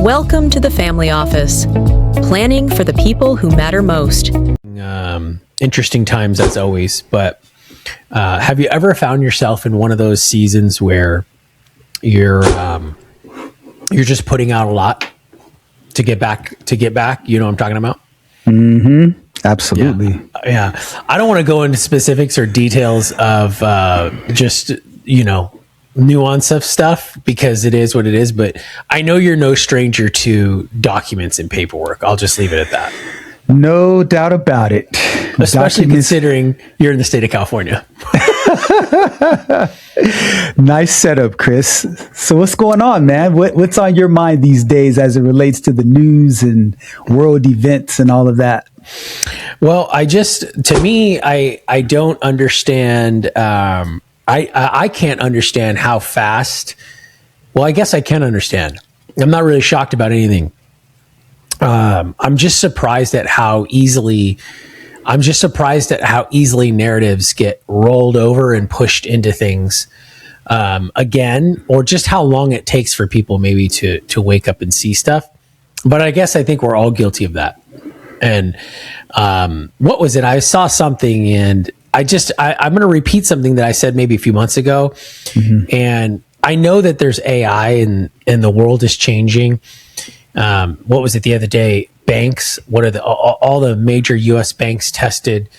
Welcome to the Family Office, planning for the people who matter most. Interesting times as always, but have you ever found yourself in one of those seasons where you're just putting out a lot to get back? You know what I'm talking about? Mm-hmm. Absolutely. Yeah. I don't want to go into specifics or details of just, nuance of stuff because it is what it is, but I know you're no stranger to documents and paperwork. I'll just leave it at that. No doubt about it. Especially considering you're in the state of California. Nice setup, Chris. So what's going on, man? What's on your mind these days as it relates to the news and world events and all of that? Well, I don't understand. I can't understand how fast. Well, I guess I can understand. I'm not really shocked about anything. I'm just surprised at how easily narratives get rolled over and pushed into things again, or just how long it takes for people maybe to wake up and see stuff. But I guess I think we're all guilty of that. And what was it? I saw something, and I'm going to repeat something that I said maybe a few months ago. Mm-hmm. And I know that there's AI and the world is changing. What was it the other day? Banks. What are all the major U.S. banks tested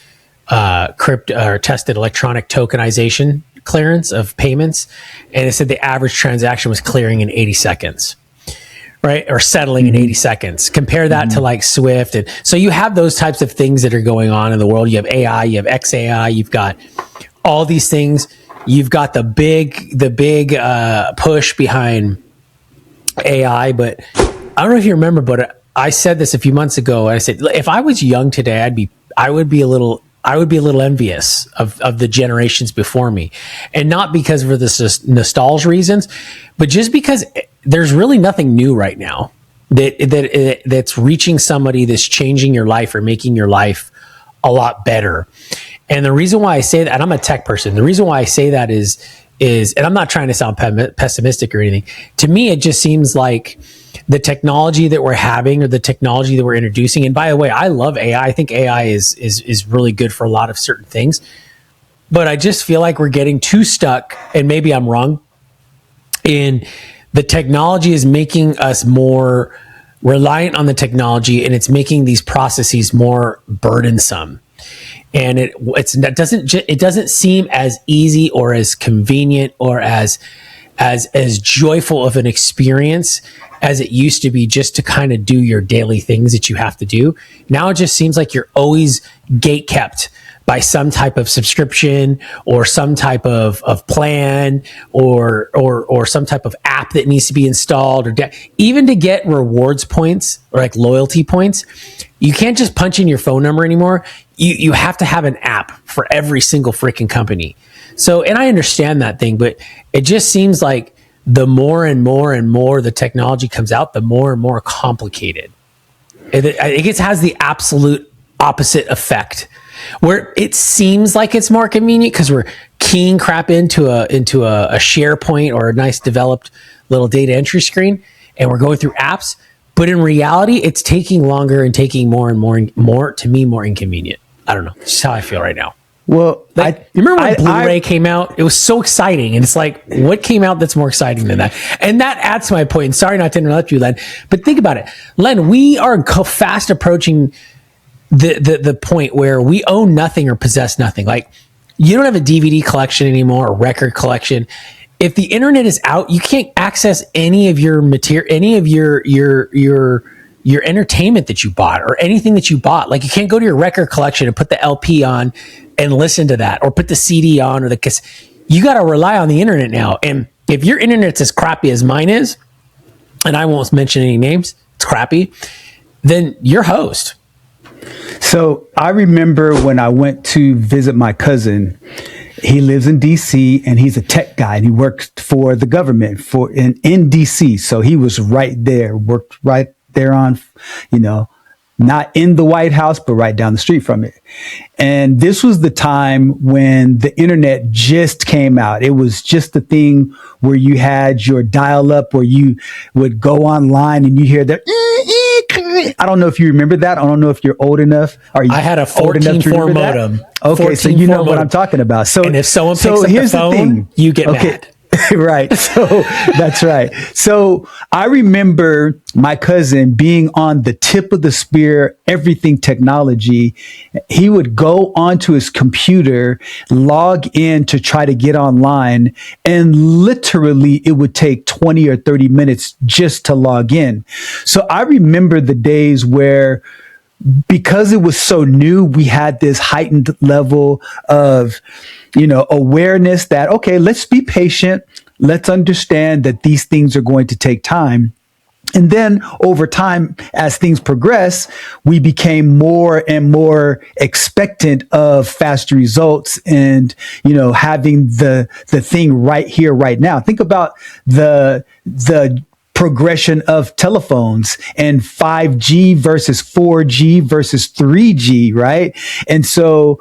tested electronic tokenization clearance of payments, and it said the average transaction was clearing in 80 seconds. Right? Or settling in 80 seconds. Compare that to like Swift. And so you have those types of things that are going on in the world. You have AI, you have XAI, you've got all these things. You've got the big push behind AI. But I don't know if you remember, but I said this a few months ago. I said, if I was young today, I would be a little envious of the generations before me, and not because of the nostalgia reasons, but just because there's really nothing new right now that's reaching somebody that's changing your life or making your life a lot better. And the reason why I say that, and I'm a tech person, the reason why I say that is, and I'm not trying to sound pessimistic or anything. To me, it just seems like the technology that we're having or the technology that we're introducing. And by the way, I love AI. I think AI is really good for a lot of certain things, but I just feel like we're getting too stuck, and maybe I'm wrong, in the technology is making us more reliant on the technology, and it's making these processes more burdensome. And it doesn't seem as easy or as convenient or as joyful of an experience as it used to be, just to kind of do your daily things that you have to do. Now it just seems like you're always gatekept by some type of subscription or some type of plan or some type of app that needs to be installed, or even to get rewards points or like loyalty points. You can't just punch in your phone number anymore. You have to have an app for every single freaking company. So, and I understand that thing, but it just seems like the more and more and more the technology comes out, the more and more complicated. It has the absolute opposite effect, where it seems like it's more convenient because we're keying crap into a SharePoint or a nice developed little data entry screen, and we're going through apps. But in reality, it's taking longer and taking more and more to me, more inconvenient. I don't know. It's just how I feel right now. Well, you remember when Blu-ray came out? It was so exciting. And it's like, what came out that's more exciting than that? And that adds to my point. And sorry not to interrupt you, Len, but think about it. Len, we are fast approaching the point where we own nothing or possess nothing. Like, you don't have a DVD collection anymore, or record collection. If the internet is out, you can't access any of your material, any of your entertainment that you bought or anything that you bought. Like, you can't go to your record collection and put the LP on and listen to that, or put the CD on, or because you got to rely on the internet now. And if your internet's as crappy as mine is, and I won't mention any names, it's crappy, then you're host. So I remember when I went to visit my cousin. He lives in DC, and he's a tech guy, and he works for the government in DC. So he was right there, worked right there on, not in the White House, but right down the street from it. And this was the time when the internet just came out. It was just the thing where you had your dial up, where you would go online and you hear that. I don't know if you remember that. I don't know if you're old enough. I had a 14.4 modem. Okay, so you know what I'm talking about. So, and if someone picks up the phone, you get mad. Right. So that's right. So I remember my cousin being on the tip of the spear, everything technology. He would go onto his computer, log in to try to get online, and literally it would take 20 or 30 minutes just to log in. So I remember the days where, because it was so new, we had this heightened level of, awareness that, okay, let's be patient. Let's understand that these things are going to take time. And then over time, as things progress, we became more and more expectant of fast results and, having the thing right here, right now. Think about the progression of telephones and 5G versus 4G versus 3G, right? And so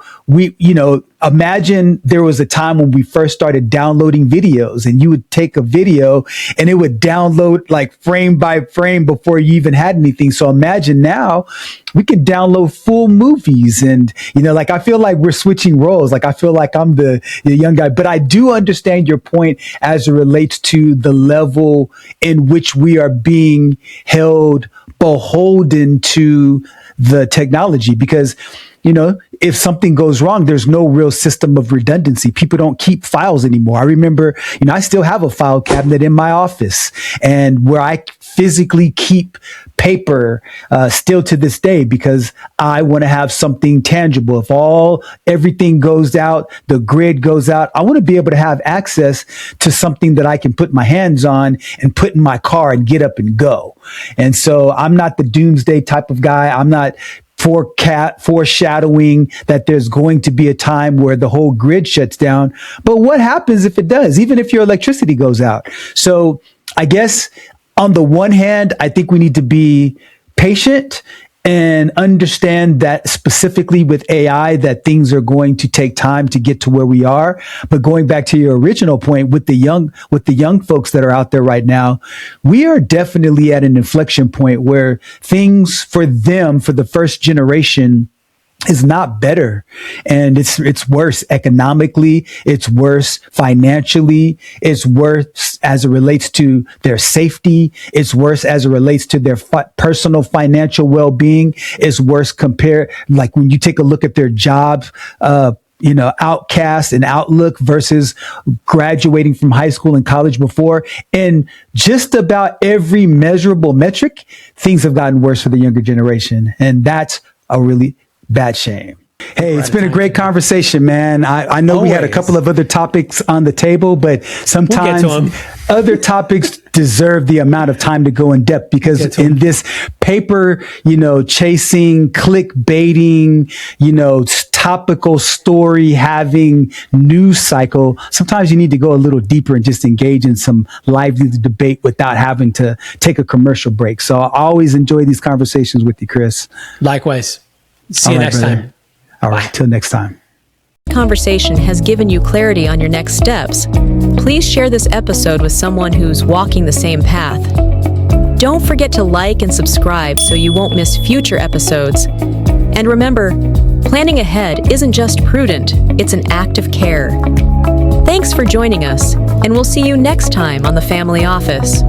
imagine there was a time when we first started downloading videos, and you would take a video and it would download like frame by frame before you even had anything. So imagine now we can download full movies, and, I feel like we're switching roles. Like I feel like I'm the young guy, but I do understand your point as it relates to the level in which we are being held beholden to the technology, because if something goes wrong, there's no real system of redundancy. People don't keep files anymore. I remember, I still have a file cabinet in my office, and where I physically keep paper still to this day, because I want to have something tangible. If everything goes out, the grid goes out, I want to be able to have access to something that I can put my hands on and put in my car and get up and go. And so I'm not the doomsday type of guy. I'm not foreshadowing that there's going to be a time where the whole grid shuts down. But what happens if it does, even if your electricity goes out? So I guess on the one hand, I think we need to be patient and understand that specifically with AI, that things are going to take time to get to where we are. But going back to your original point with the young folks that are out there right now, we are definitely at an inflection point where things for them, for the first generation, is not better. And it's worse economically. It's worse financially. It's worse as it relates to their safety. It's worse as it relates to their personal financial well-being. It's worse like when you take a look at their jobs, outcast and outlook versus graduating from high school and college before. And just about every measurable metric, things have gotten worse for the younger generation. And that's a really bad shame. Hey, it's been a great conversation, man. I know we had a couple of other topics on the table, but sometimes other topics deserve the amount of time to go in depth, because in this paper, chasing, clickbaiting, topical story having news cycle, sometimes you need to go a little deeper and just engage in some lively debate without having to take a commercial break. So I always enjoy these conversations with you, Chris. Likewise. See you next time. All right, till next time. Conversation has given you clarity on your next steps. Please share this episode with someone who's walking the same path. Don't forget to like and subscribe so you won't miss future episodes. And remember, planning ahead isn't just prudent, it's an act of care. Thanks for joining us, and we'll see you next time on The Family Office.